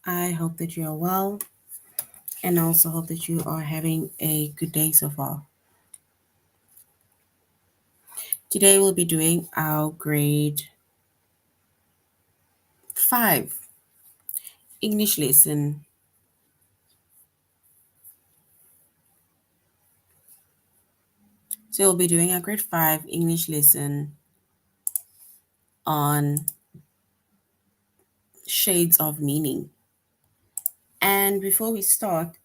I hope that you are well and also hope that you are having a good day so far. Today we'll be doing our grade 5 English lesson. So we'll be doing our grade 5 English lesson on shades of meaning. And before we start,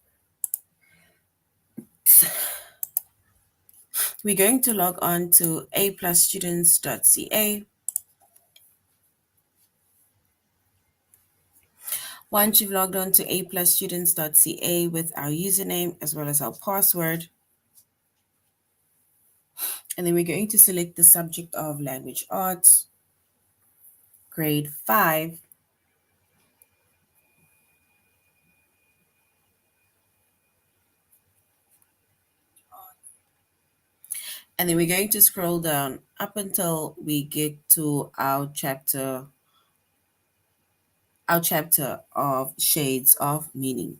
we're going to log on to aplusstudents.ca. Once you've logged on to aplusstudents.ca with our username as well as our password, and then we're going to select the subject of language arts, grade 5. And then we're going to scroll down up until we get to our chapter of shades of meaning.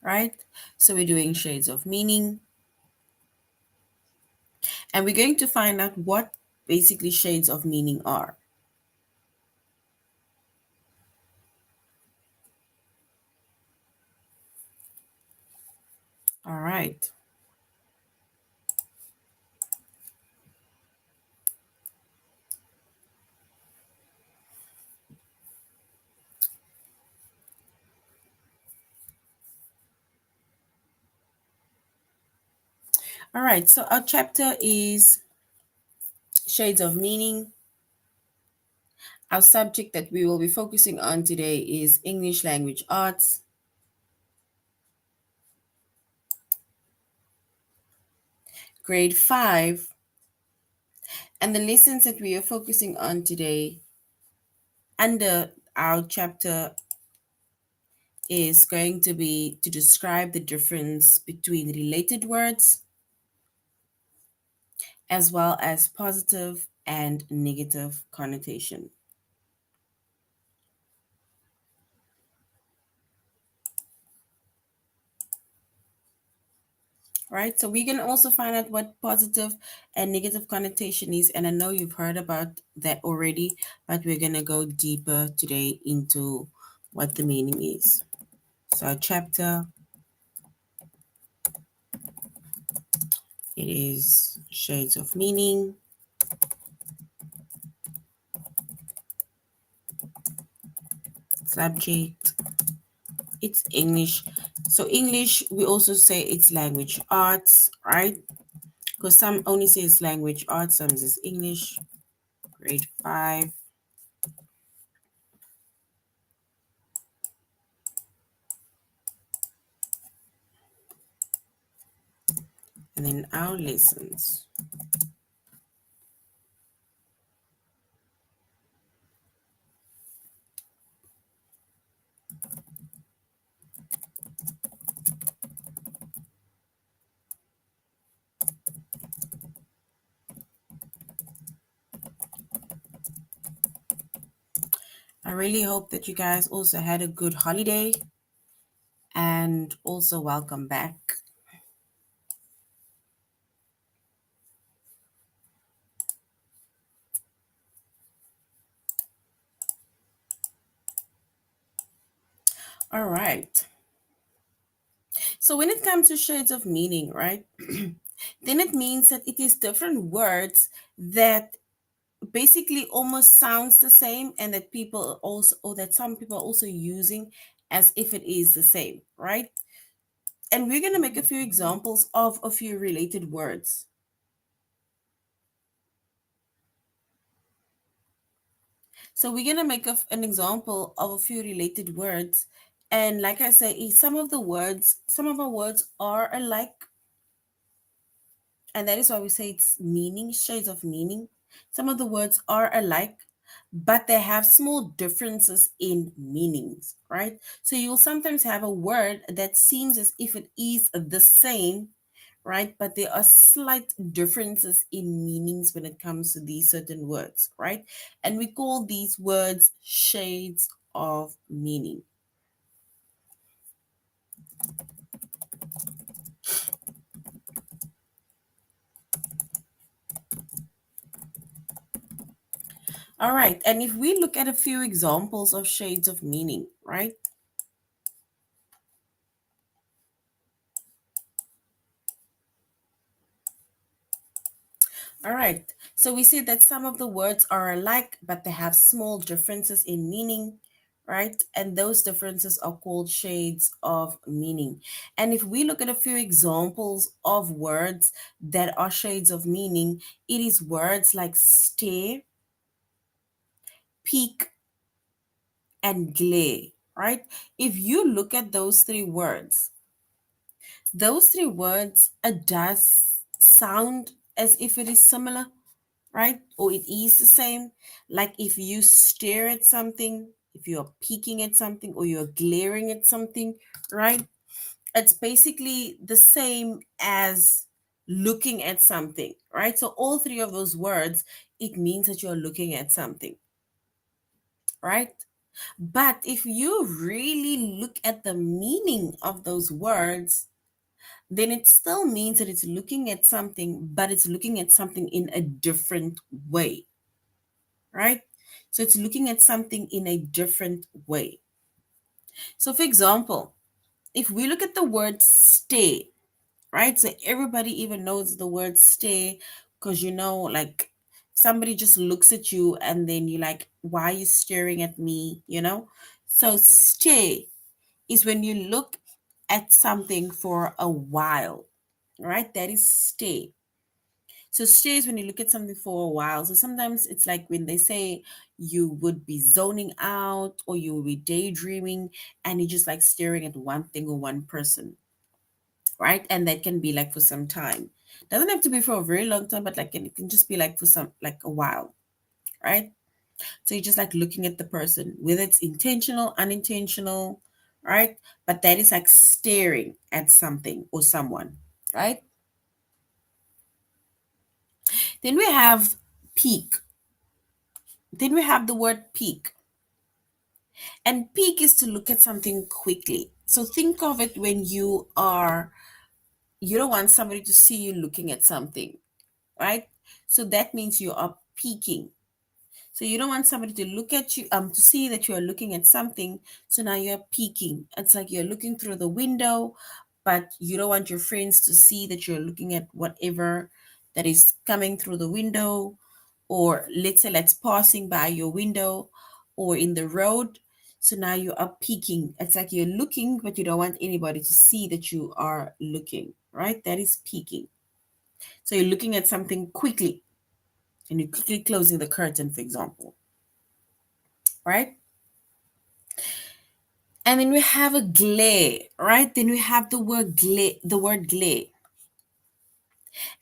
Right? So we're doing shades of meaning. And we're going to find out what basically shades of meaning are. All right. All right. So our chapter is shades of meaning. Our subject that we will be focusing on today is English language arts. Grade 5. And the lessons that we are focusing on today under our chapter is going to be to describe the difference between related words as well as positive and negative connotation. Right, so we can also find out what positive and negative connotation is, and I know you've heard about that already, but we're going to go deeper today into what the meaning is. So our chapter, it is shades of meaning. Subject, it's English. So English, we also say it's language arts, right? Because some only says language arts, some says English, grade 5. And then our lessons. I really hope that you guys also had a good holiday and also welcome back. All right. So when it comes to shades of meaning, right? Then it means that it is different words that basically almost sounds the same and that people also or that some people are also using as if it is the same, right? And we're going to make a few examples of a few related words. So we're going to make an example of a few related words. And like I say, some of our words are alike. And that is why we say it's meaning, shades of meaning. Some of the words are alike, but they have small differences in meanings, right? So you'll sometimes have a word that seems as if it is the same, right? But there are slight differences in meanings when it comes to these certain words, right? And we call these words shades of meaning. All right, and if we look at a few examples of shades of meaning, right? All right, so we see that some of the words are alike, but they have small differences in meaning, right? And those differences are called shades of meaning. And if we look at a few examples of words that are shades of meaning, it is words like stare, peak, and glare, right? If you look at those three words does sound as if it is similar, right? Or it is the same. Like if you stare at something, if you're peeking at something, or you're glaring at something, right? It's basically the same as looking at something, right? So all three of those words, it means that you're looking at something, right? But if you really look at the meaning of those words, then it still means that it's looking at something, but it's looking at something in a different way, right? So it's looking at something in a different way. So, for example, if we look at the word stay, right? So everybody even knows the word stay because like somebody just looks at you and then you're like, why are you staring at me? So, stay is when you look at something for a while, right? That is stay. So stays when you look at something for a while. So sometimes it's like when they say you would be zoning out or you will be daydreaming and you're just like staring at one thing or one person, right? And that can be like for some time. Doesn't have to be for a very long time, but like it can just be like for some like a while, right? So you're just like looking at the person, whether it's intentional, unintentional, right? But that is like staring at something or someone, right? Then we have peak. Then we have the word peak. And peek is to look at something quickly. So think of it when you don't want somebody to see you looking at something, right? So that means you are peeking. So you don't want somebody to look at you, to see that you are looking at something. So now you're peeking. It's like you're looking through the window, but you don't want your friends to see that you're looking at whatever that is coming through the window, or let's say that's passing by your window or in the road. So now you are peeking. It's like you're looking, but you don't want anybody to see that you are looking, right? That is peeking. So you're looking at something quickly and you're quickly closing the curtain, for example, right? And then we have a glare, right? Then we have the word glare.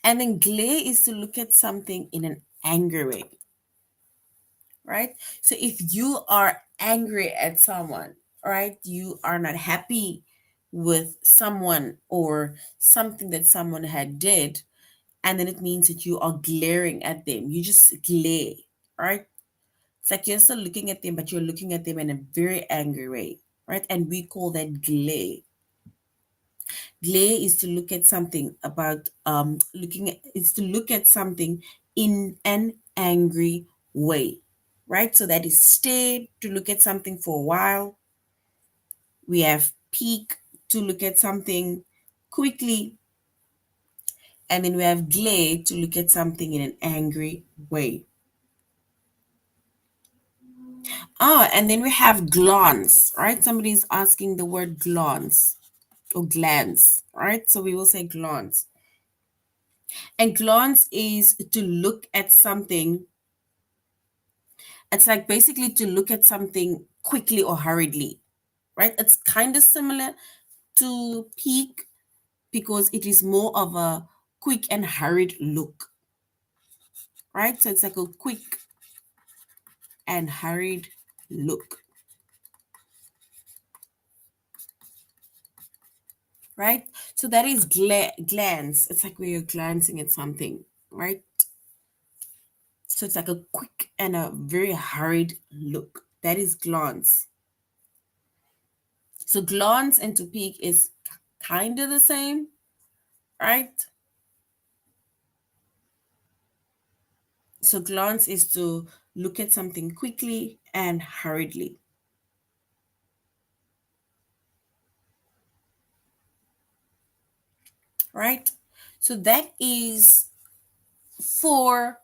And then glare is to look at something in an angry way, right? So if you are angry at someone, right, you are not happy with someone or something that someone had did, and then it means that you are glaring at them. You just glare, right? It's like you're still looking at them, but you're looking at them in a very angry way, right? And we call that glare. Glare is to look at something about looking at is to look at something in an angry way, right? So that is stare, to look at something for a while. We have peek, to look at something quickly, and then we have glare, to look at something in an angry way. And then we have glance, right? Somebody's asking the word glance or glance, right? So we will say glance. And glance is to look at something. It's like basically to look at something quickly or hurriedly, right? It's kind of similar to peek because it is more of a quick and hurried look, right? So it's like a quick and hurried look, right? So that is glance. It's like where you're glancing at something, right? So it's like a quick and a very hurried look. That is glance. So glance and to peek is kind of the same, right? So glance is to look at something quickly and hurriedly, right? So that is four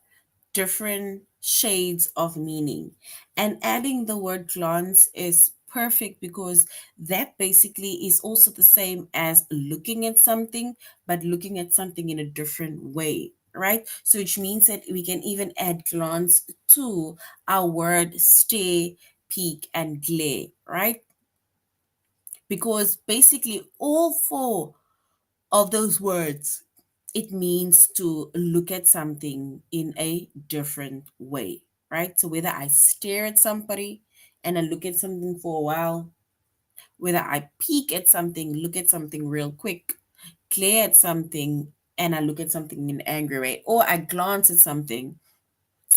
different shades of meaning. And adding the word glance is perfect because that basically is also the same as looking at something, but looking at something in a different way, right? So which means that we can even add glance to our word stare, peek, and glare, right? Because basically all four of those words, it means to look at something in a different way, right? So whether I stare at somebody and I look at something for a while, whether I peek at something, look at something real quick, glare at something and I look at something in an angry way, or I glance at something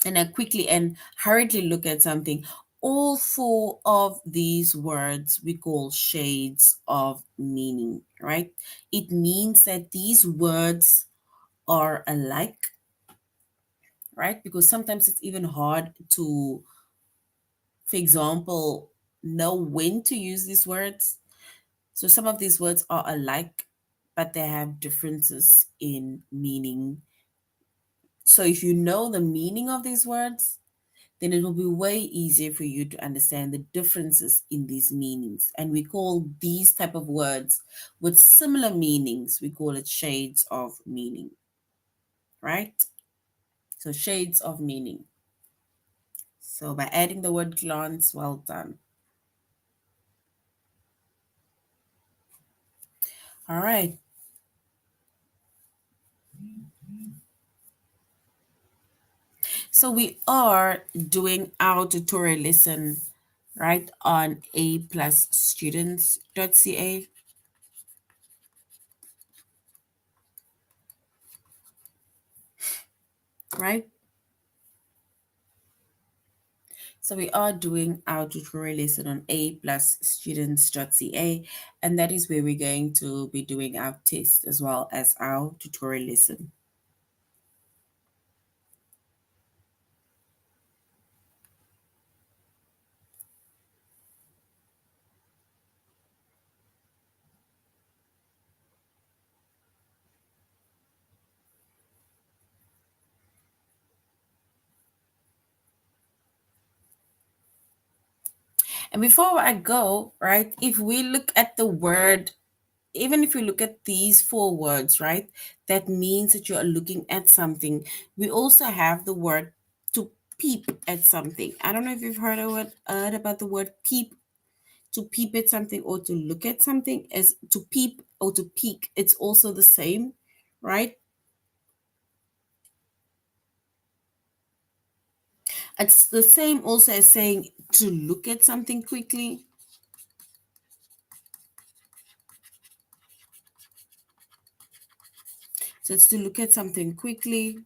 and I quickly and hurriedly look at something. All four of these words we call shades of meaning, right? It means that these words are alike, right? Because sometimes it's even hard to, for example, know when to use these words. So some of these words are alike, but they have differences in meaning. So if you know the meaning of these words, then it will be way easier for you to understand the differences in these meanings. And we call these type of words with similar meanings, we call it shades of meaning, right? So shades of meaning. So by adding the word glance, well done. All right. So we are doing our tutorial lesson right on a plus students.ca, right? So we are doing our tutorial lesson on a plus students.ca, and that is where we're going to be doing our test as well as our tutorial lesson. And before I go, right, if we look at the word, even if you look at these four words, right, that means that you are looking at something. We also have the word to peep at something. I don't know if you've heard about the word peep. To peep at something or to look at something as to peep or to peek. It's also the same, right? It's the same also as saying to look at something quickly. So it's to look at something quickly,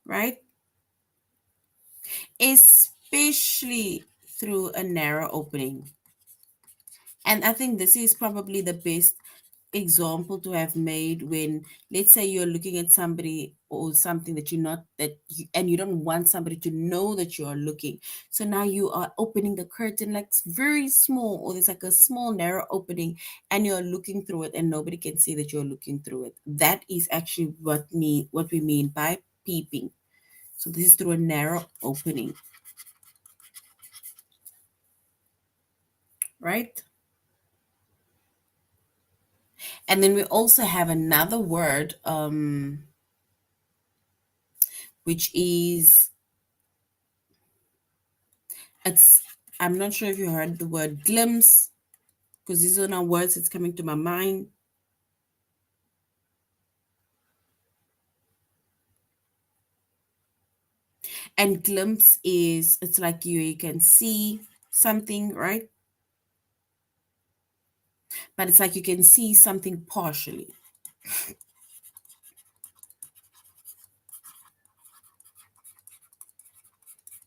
right? Especially through a narrow opening. And I think this is probably the best example to have made when, let's say, you're looking at somebody or something that you're not, and you don't want somebody to know that you are looking. So now you are opening the curtain like it's very small, or there's like a small narrow opening, and you're looking through it, and nobody can see that you're looking through it. That is actually what we mean by peeping. So this is through a narrow opening, right? And then we also have another word, which is, it's, I'm not sure if you heard the word glimpse, because these are now words that's coming to my mind. And glimpse is, it's like you can see something, right? but it's like you can see something partially.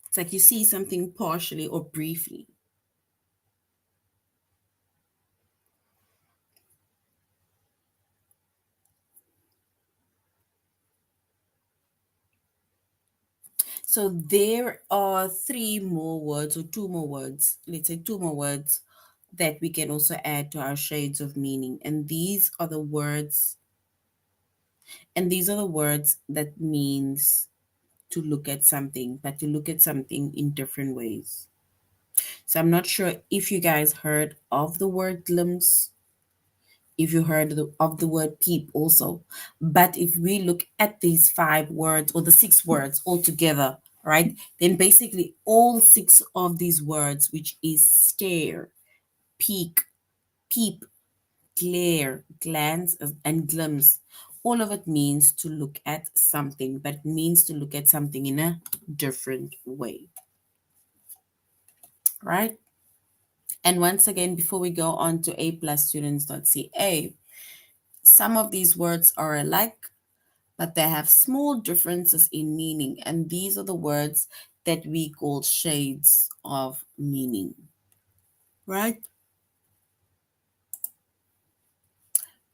It's like you see something partially or briefly. So there are three more words or two more words, let's say two more words that we can also add to our shades of meaning. And these are the words that means to look at something, but to look at something in different ways. So I'm not sure if you guys heard of the word glimpse, if you heard of the word peep also. But if we look at these five words or the six words all together, right, then basically all six of these words, which is stare, peek, peep, glare, glance, and glimpse, all of it means to look at something, but it means to look at something in a different way, right? And once again, before we go on to aplusstudents.ca, some of these words are alike, but they have small differences in meaning. And these are the words that we call shades of meaning, right?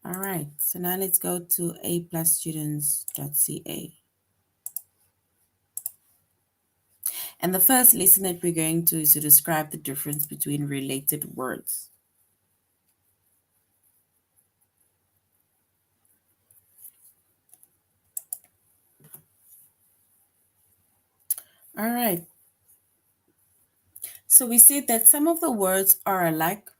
All right, so now let's go to aplusstudents.ca. And the first lesson that we're going to is to describe the difference between related words. All right. So we see that some of the words are alike,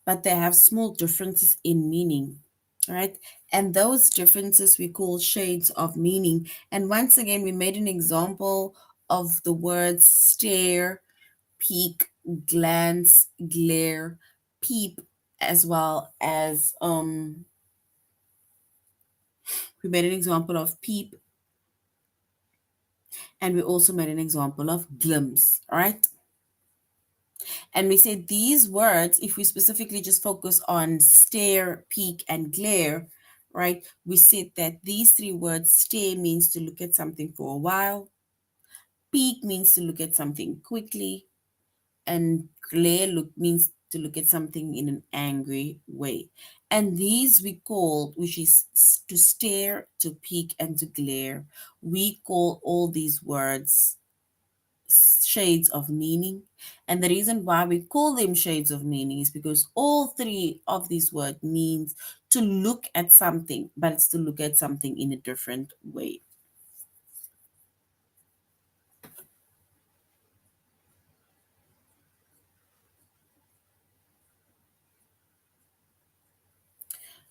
but they have small differences in meaning, right? And those differences we call shades of meaning. And once again, we made an example of the words stare, peek, glance, glare, peep, as well as we made an example of peep, and we also made an example of glimpse, right? And we said these words, if we specifically just focus on stare, peek, and glare, right? We said that these three words, stare means to look at something for a while, peek means to look at something quickly, and glare means to look at something in an angry way. And these we call, which is to stare, to peek, and to glare, we call all these words shades of meaning. And the reason why we call them shades of meaning is because all three of these words means to look at something, but it's to look at something in a different way.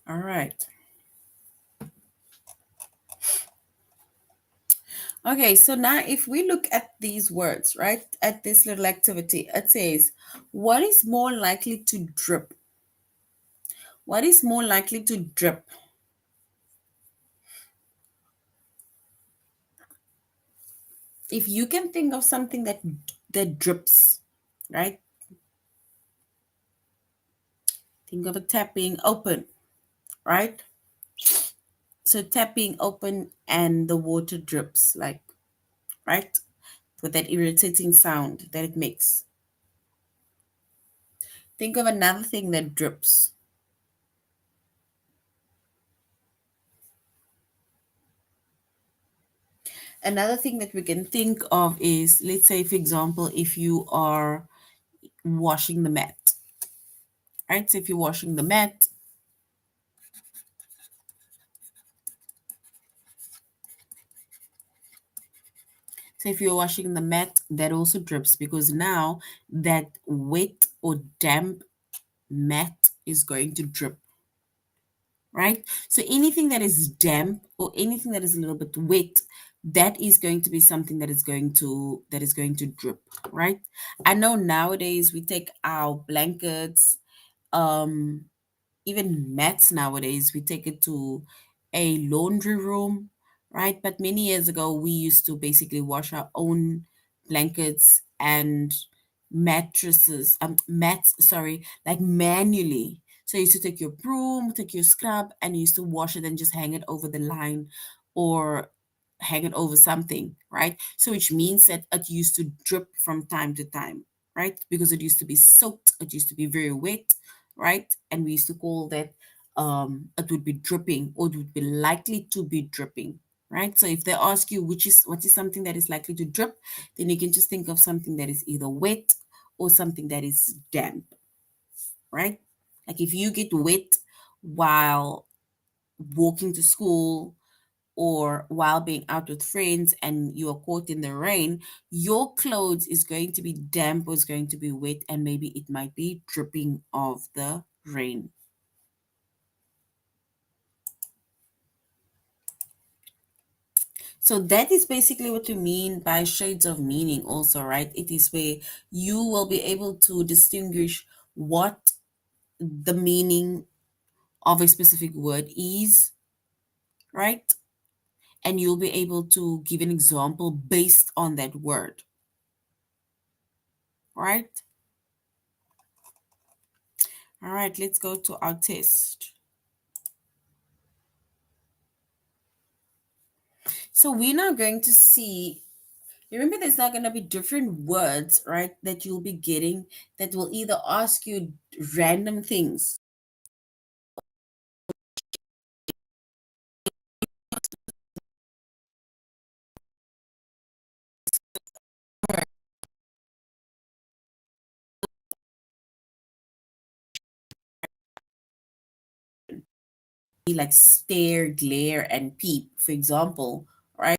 All right. Okay, so now if we look at these words, right, at this little activity, it says, what is more likely to drip? What is more likely to drip? If you can think of something that drips, right? Think of a tap being open, right? So tap being open and the water drips, like, right? With that irritating sound that it makes. Think of another thing that drips. Another thing that we can think of is, let's say, for example, if you are washing the mat, right? So if you're washing the mat, so if you're washing the mat, that also drips because now that wet or damp mat is going to drip, right? So anything that is damp or anything that is a little bit wet, that is going to be something that is going to drip, right? I know nowadays we take our blankets, um, even mats nowadays, we take it to a laundry room, right? But many years ago, we used to basically wash our own blankets and mats, sorry, like manually. So you used to take your broom, take your scrub, and you used to wash it and just hang it over the line or hang it over something, right? So which means that it used to drip from time to time, right? Because it used to be soaked, it used to be very wet, right? And we used to call that it would be dripping or it would be likely to be dripping, right? So if they ask you what is something that is likely to drip, then you can just think of something that is either wet or something that is damp, right? Like if you get wet while walking to school or while being out with friends and you are caught in the rain, your clothes is going to be damp or it's going to be wet and maybe it might be dripping of the rain. So that is basically what we mean by shades of meaning also, right? It is where you will be able to distinguish what the meaning of a specific word is, right? And you'll be able to give an example based on that word, right? All right, let's go to our test. So we're now going to see, remember there's not going to be different words, right, that you'll be getting that will either ask you random things, like stare, glare, and peep, for example, right?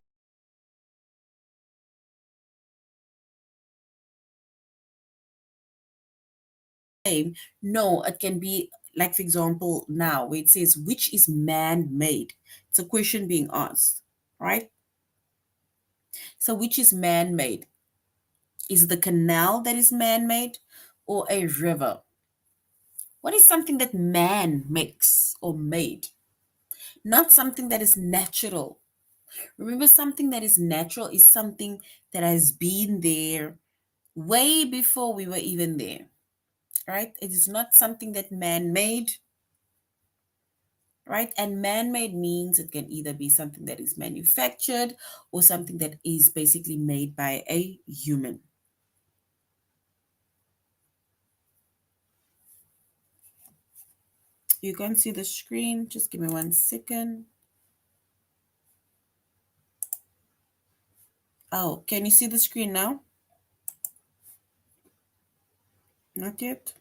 No, it can be like, for example, now where it says, which is man made? It's a question being asked, right? So, which is man made? Is it the canal that is man made or a river? What is something that man makes or made? Not something that is natural. Remember, something that is natural is something that has been there way before we were even there, right? It is not something that man made, right? And man made means it can either be something that is manufactured or something that is basically made by a human. You can see the screen. Just give me 1 second. Oh, can you see the screen now? Not yet.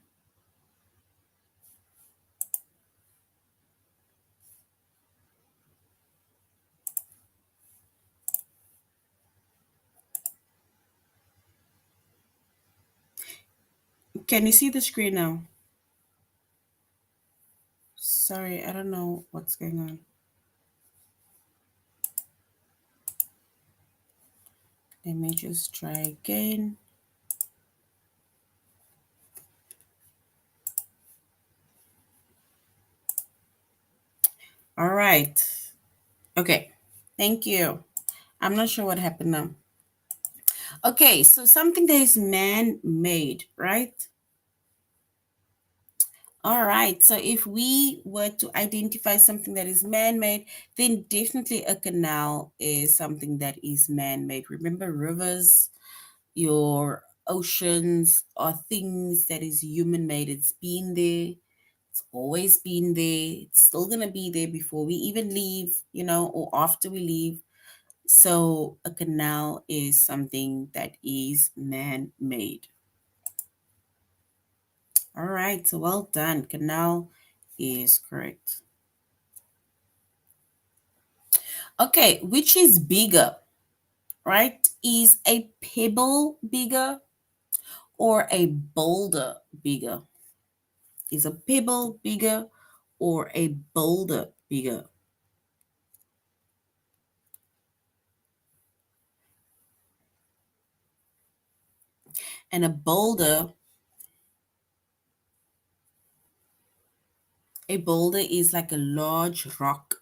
Can you see the screen now? Sorry, I don't know what's going on. Let me just try again. All right. Okay. Thank you. I'm not sure what happened now. Okay, so something that is man made, right? All right. So if we were to identify something that is man made, then definitely a canal is something that is man made. Remember, rivers, your oceans are things that is human made. It's been there, it's always been there, it's still going to be there before we even leave, or after we leave. So a canal is something that is man made. All right, so well done. Canal is correct. Okay, which is bigger, right? Is a pebble bigger or a boulder bigger? Is a pebble bigger or a boulder bigger? And a boulder is like a large rock.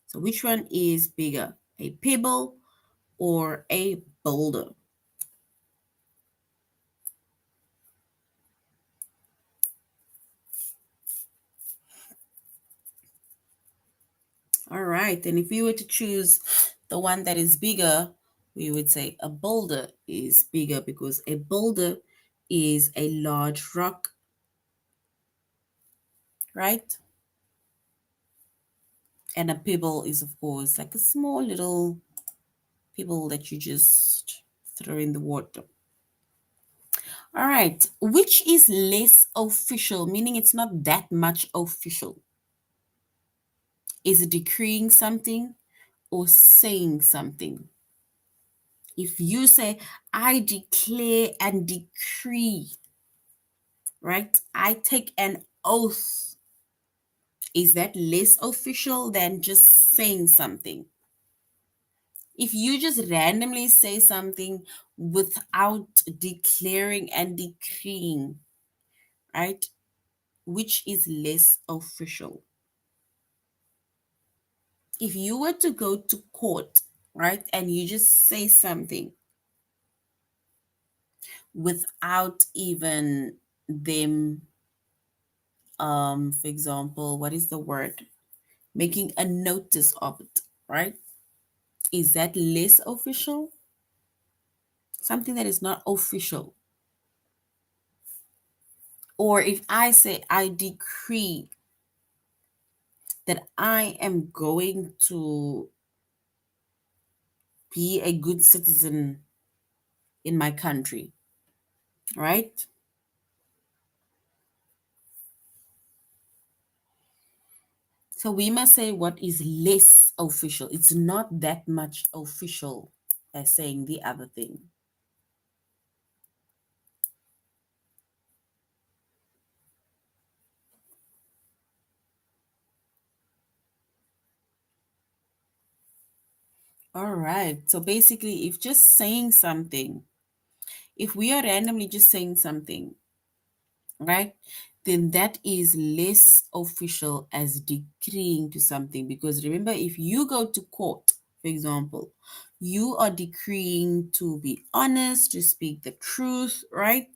So which one is bigger, a pebble or a boulder? All right. And if we were to choose the one that is bigger, we would say a boulder is bigger because a boulder is a large rock, right? And a pebble is, of course, like a small little pebble that you just throw in the water. All right. Which is less official, meaning it's not that much official? Is it decreeing something or saying something? If you say, I declare and decree, right? I take an oath. Is that less official than just saying something? If you just randomly say something without declaring and decreeing, right? Which is less official? If you were to go to court, right, and you just say something without even them, for example, what is the word? Making a notice of it, right? Is that less official? Something that is not official. Or if I say, I decree that I am going to be a good citizen in my country, right? So we must say what is less official. It's not that much official as saying the other thing. All right. So basically, if just saying something, if we are randomly just saying something, right, then that is less official as decreeing to something. Because remember, if you go to court, for example, you are decreeing to be honest, to speak the truth, right?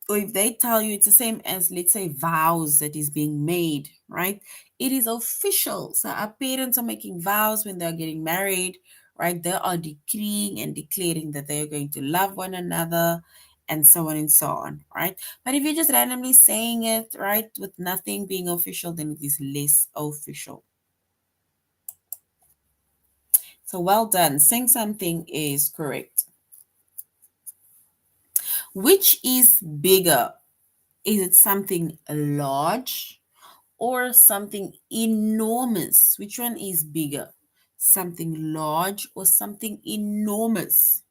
Or if they tell you, it's the same as, let's say, vows that is being made, right? It is official. So our parents are making vows when they're getting married, right? They are decreeing and declaring that they're going to love one another and so on and so on, right? But if you're just randomly saying it, right, with nothing being official, then it is less official. So well done. Saying something is correct. Which is bigger? Is it something large or something enormous? Which one is bigger? Something large or something enormous?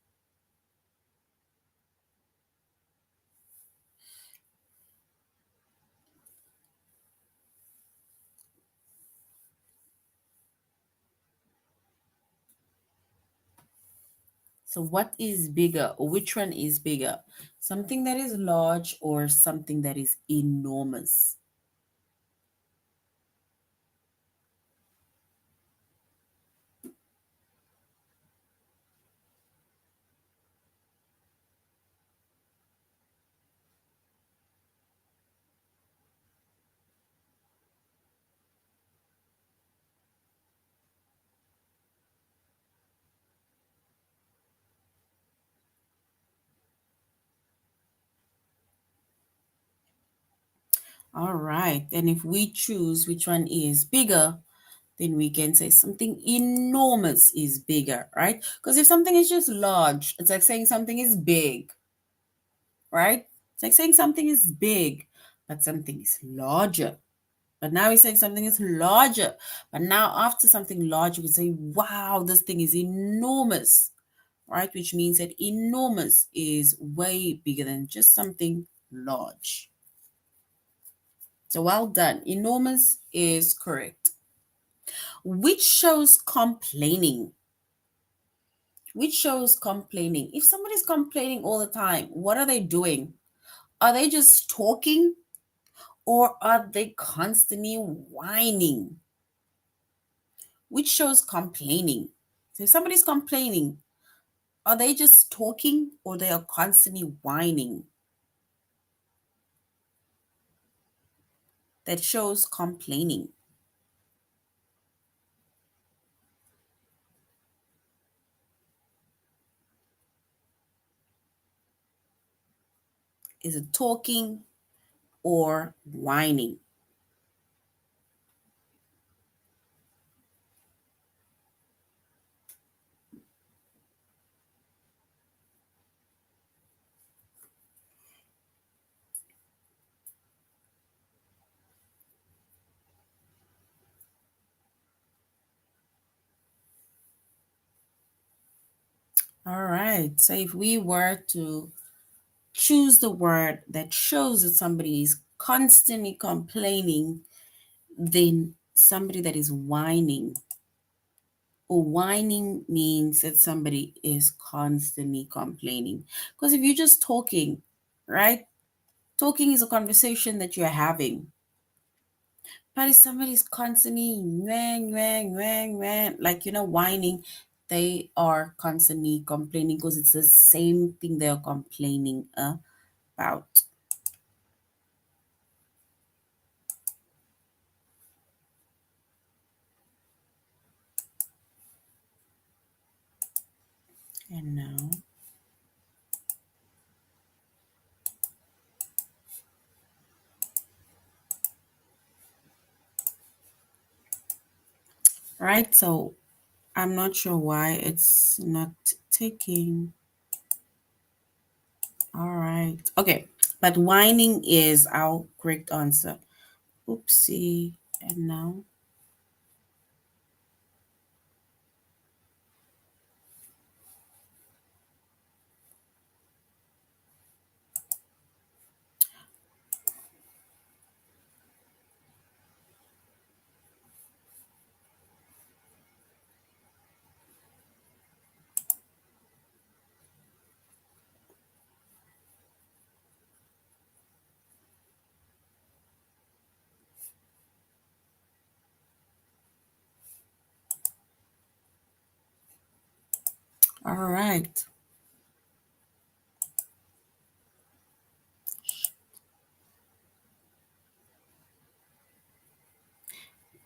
So, what is bigger, or which one is bigger? Something that is large or something that is enormous? All right. And if we choose which one is bigger, then we can say something enormous is bigger, right? Because if something is just large, it's like saying something is big, right? It's like saying something is big, but something is larger. But now he's saying something is larger. But now after something large, we say, wow, this thing is enormous, right? Which means that enormous is way bigger than just something large. So well done. Enormous is correct. Which shows complaining? Which shows complaining? If somebody's complaining all the time, what are they doing? Are they just talking or are they constantly whining? Which shows complaining? So if somebody's complaining, are they just talking or they are constantly whining? That shows complaining. Is it talking or whining? All right. So if we were to choose the word that shows that somebody is constantly complaining, then somebody that is whining, or whining means that somebody is constantly complaining. Because if you're just talking, right? Talking is a conversation that you're having. But if somebody's constantly wang, wang, wang, wang, like, whining, they are constantly complaining because it's the same thing they're complaining about. And now, right? So I'm not sure why it's not taking. All right. Okay. But whining is our correct answer. Oopsie. And now. All right.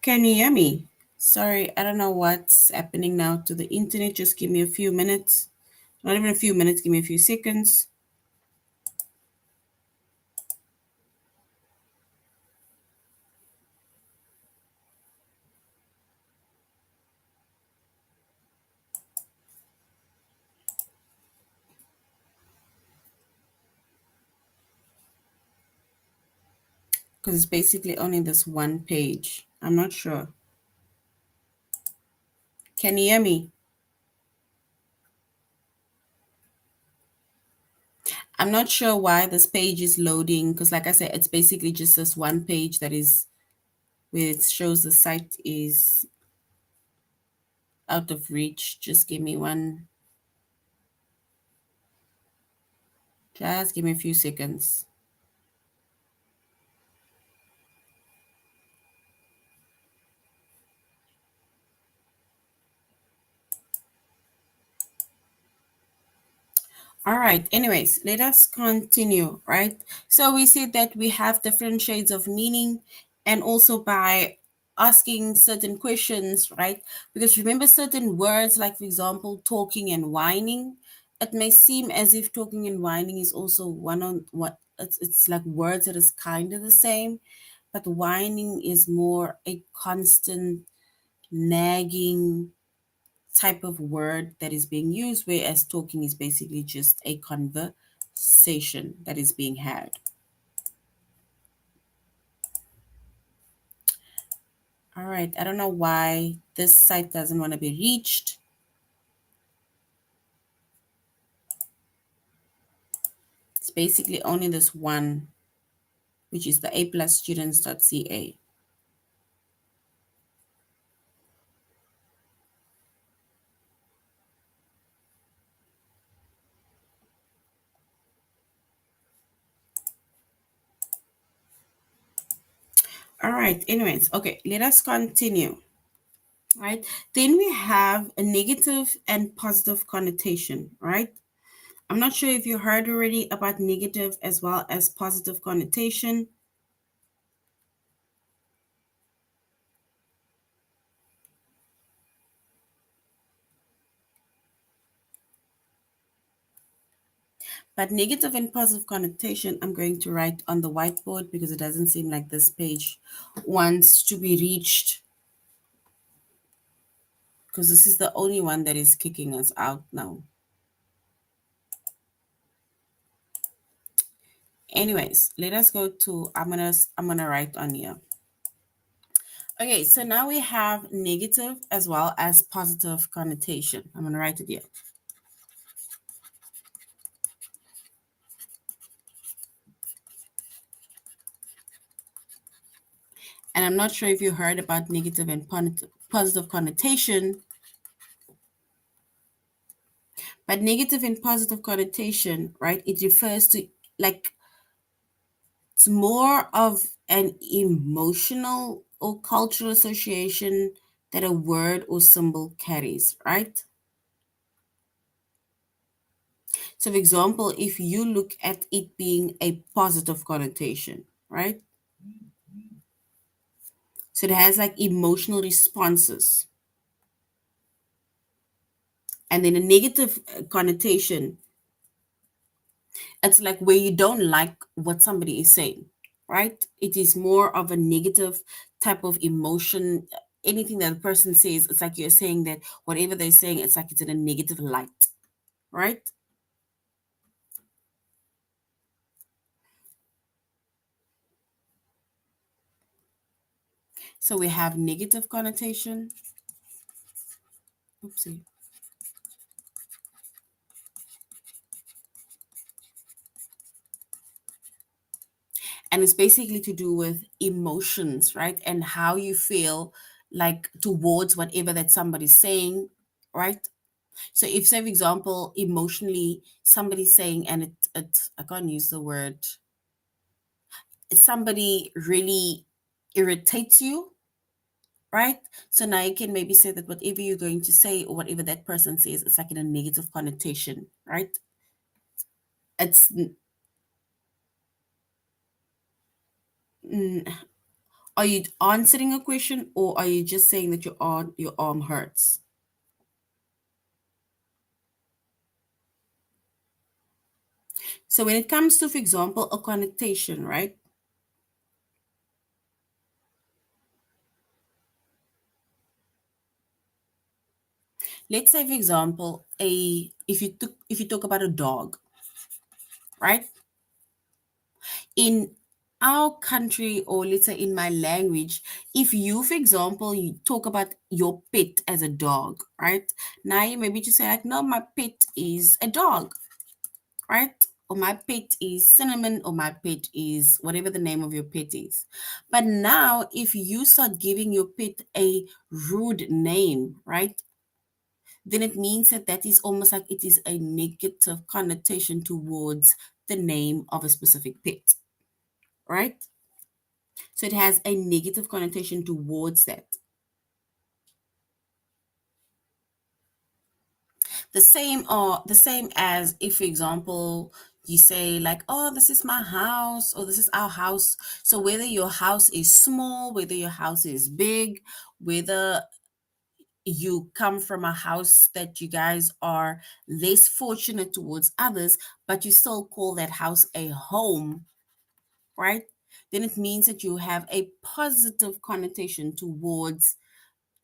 Can you hear me? Sorry, I don't know what's happening now to the internet. Just give me a few minutes. Not even a few minutes, give me a few seconds. Because it's basically only this one page. I'm not sure. Can you hear me? I'm not sure why this page is loading. Because, like I said, it's basically just this one page that is where it shows the site is out of reach. Just give me one. Just give me a few seconds. All right. Anyways, let us continue, right? So we see that we have different shades of meaning, and also by asking certain questions, right? Because remember, certain words, like for example, talking and whining, it may seem as if talking and whining is also one on what it's like words that is kind of the same, but whining is more a constant nagging type of word that is being used, whereas talking is basically just a conversation that is being had. All right, I don't know why this site doesn't want to be reached. It's basically only this one, which is the aplusstudents.ca. All right, anyways, okay, let us continue. Right, then we have a negative and positive connotation, right? I'm not sure if you heard already about negative as well as positive connotation. But negative and positive connotation, I'm going to write on the whiteboard because it doesn't seem like this page wants to be reached, because this is the only one that is kicking us out now. Anyways, let us go to, I'm gonna write on here. Okay, so now we have negative as well as positive connotation. I'm gonna write it here. And I'm not sure if you heard about negative and positive connotation, but negative and positive connotation, right? It refers to, like, it's more of an emotional or cultural association that a word or symbol carries, right? So, for example, if you look at it being a positive connotation, right? So it has like emotional responses. And then a negative connotation, it's like where you don't like what somebody is saying, right? It is more of a negative type of emotion. Anything that a person says, it's like you're saying that whatever they're saying, it's like it's in a negative light, right? So we have negative connotation. Oopsie. And it's basically to do with emotions, right? And how you feel like towards whatever that somebody's saying, right? So if, say, for example, emotionally somebody's saying, and it I can't use the word, somebody really irritates you, right? So now you can maybe say that whatever you're going to say or whatever that person says, it's like in a negative connotation, right? It's mm, are you answering a question, or are you just saying that your arm hurts? So when it comes to, for example, a connotation, right? Let's say, for example, a if you talk about a dog, right? In our country, or let's say in my language, if you, for example, you talk about your pet as a dog, right? Now you maybe just say like, no, my pet is a dog, right? Or my pet is Cinnamon, or my pet is whatever the name of your pet is. But now, if you start giving your pet a rude name, right? Then it means that that is almost like it is a negative connotation towards the name of a specific pet, right? So it has a negative connotation towards that. The same as if, for example, you say like, oh, this is my house, or this is our house. So whether your house is small, whether your house is big, whether you come from a house that you guys are less fortunate towards others, but you still call that house a home, right? Then it means that you have a positive connotation towards,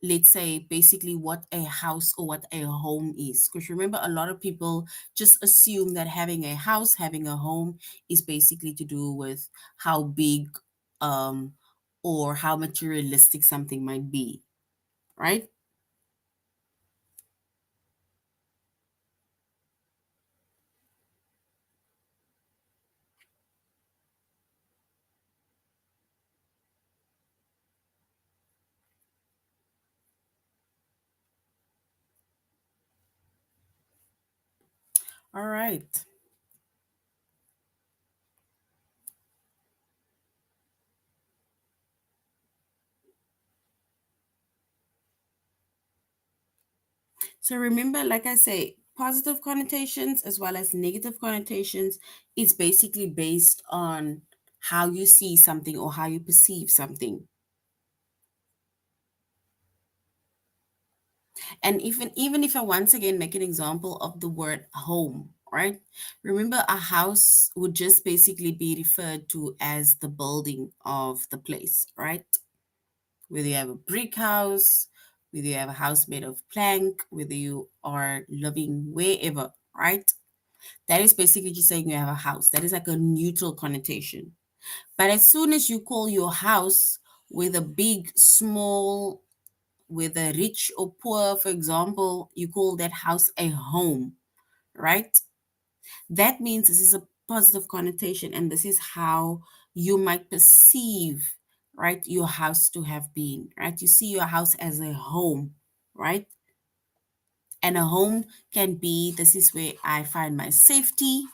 let's say, basically what a house or what a home is. Because remember, a lot of people just assume that having a house, having a home is basically to do with how big um or how materialistic something might be, right? All right. So remember, like I say, positive connotations as well as negative connotations is basically based on how you see something or how you perceive something. And even if I once again make an example of the word home, right? Remember, a house would just basically be referred to as the building of the place, right? Whether you have a brick house, whether you have a house made of plank, whether you are living wherever, right? That is basically just saying you have a house. That is like a neutral connotation. But as soon as you call your house with a big, small, with a rich or poor, for example, you call that house a home, right? That means this is a positive connotation, and this is how you might perceive, right, your house to have been, right? You see your house as a home, right? And a home can be, this is where I find my safety.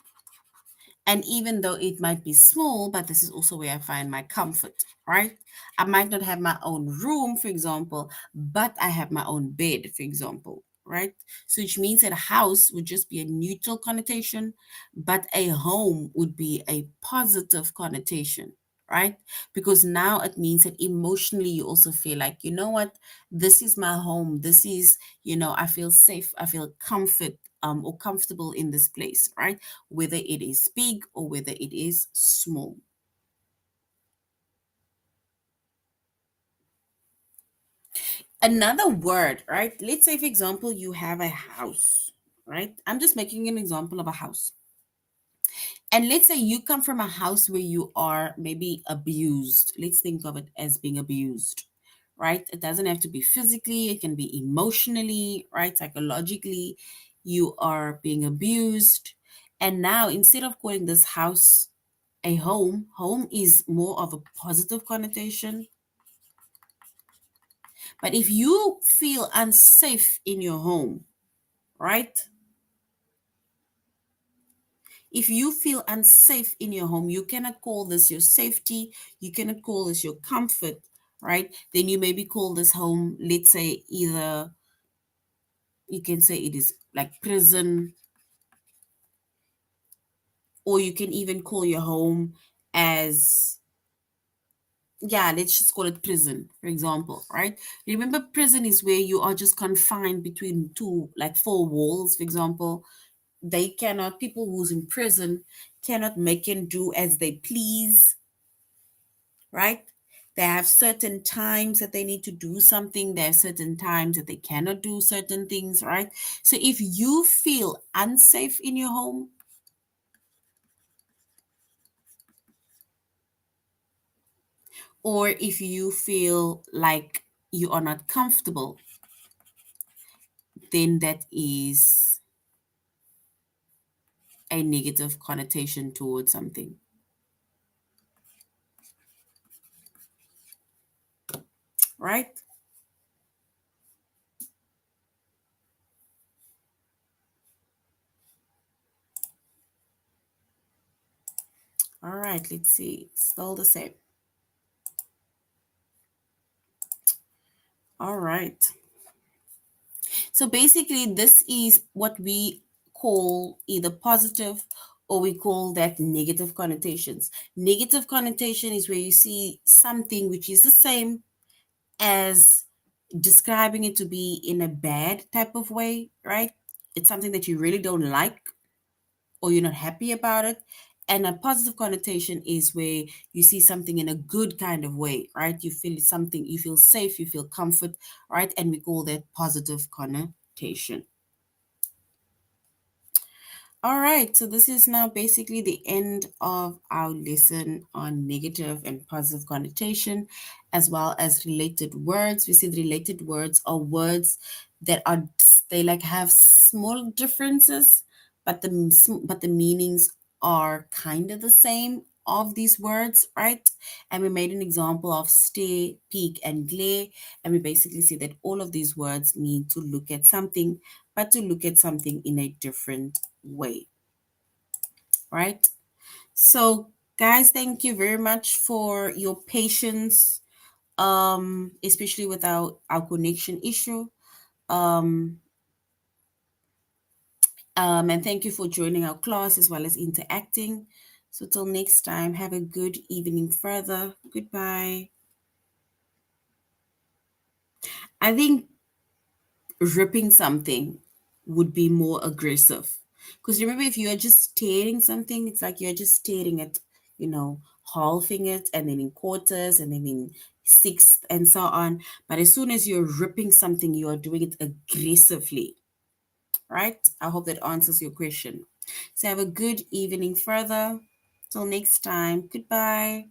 And even though it might be small, but this is also where I find my comfort, right? I might not have my own room, for example, but I have my own bed, for example, right? So which means that a house would just be a neutral connotation, but a home would be a positive connotation, right? Because now it means that emotionally you also feel like, you know what, this is my home. This is, I feel safe. I feel comfort or comfortable in this place, right? Whether it is big or whether it is small. Another word, right? Let's say, for example, you have a house, right? I'm just making an example of a house. And let's say you come from a house where you are maybe abused. Let's think of it as being abused, right? It doesn't have to be physically, it can be emotionally, right? Psychologically, you are being abused. And now, instead of calling this house a home, home is more of a positive connotation. But if you feel unsafe in your home, right? If you feel unsafe in your home, you cannot call this your safety, you cannot call this your comfort, right? Then you maybe call this home, let's say, either you can say it is like prison, or you can even call your home as, yeah, let's just call it prison, for example, right? Remember, prison is where you are just confined between two, like four walls, for example. They cannot, people who's in prison cannot make and do as they please, right? They have certain times that they need to do something. There are certain times that they cannot do certain things, right? So if you feel unsafe in your home, or if you feel like you are not comfortable, then that is a negative connotation towards something, right? All right, let's see. Still the same. All right. So basically, this is what we call either positive or we call that negative connotations. Negative connotation is where you see something which is the same as describing it to be in a bad type of way, right? It's something that you really don't like or you're not happy about it. And a positive connotation is where you see something in a good kind of way, right? You feel something, you feel safe, you feel comfort, right? And we call that positive connotation. All right, so this is now basically the end of our lesson on negative and positive connotation, as well as related words. We see the related words are words that are, they like have small differences, but the meanings are kind of the same of these words, right? And we made an example of stare, peek, and glare, and we basically see that all of these words mean to look at something, but to look at something in a different way, right? So, guys, thank you very much for your patience, especially with our connection issue. Um, and thank you for joining our class as well as interacting. So, till next time, have a good evening further. Goodbye. I think ripping something would be more aggressive. Because remember, if you're just staring something, it's like you're just staring at, you know, halving it and then in quarters and then in sixth and so on. But as soon as you're ripping something, you are doing it aggressively, right? I hope that answers your question. So have a good evening further. Till next time. Goodbye.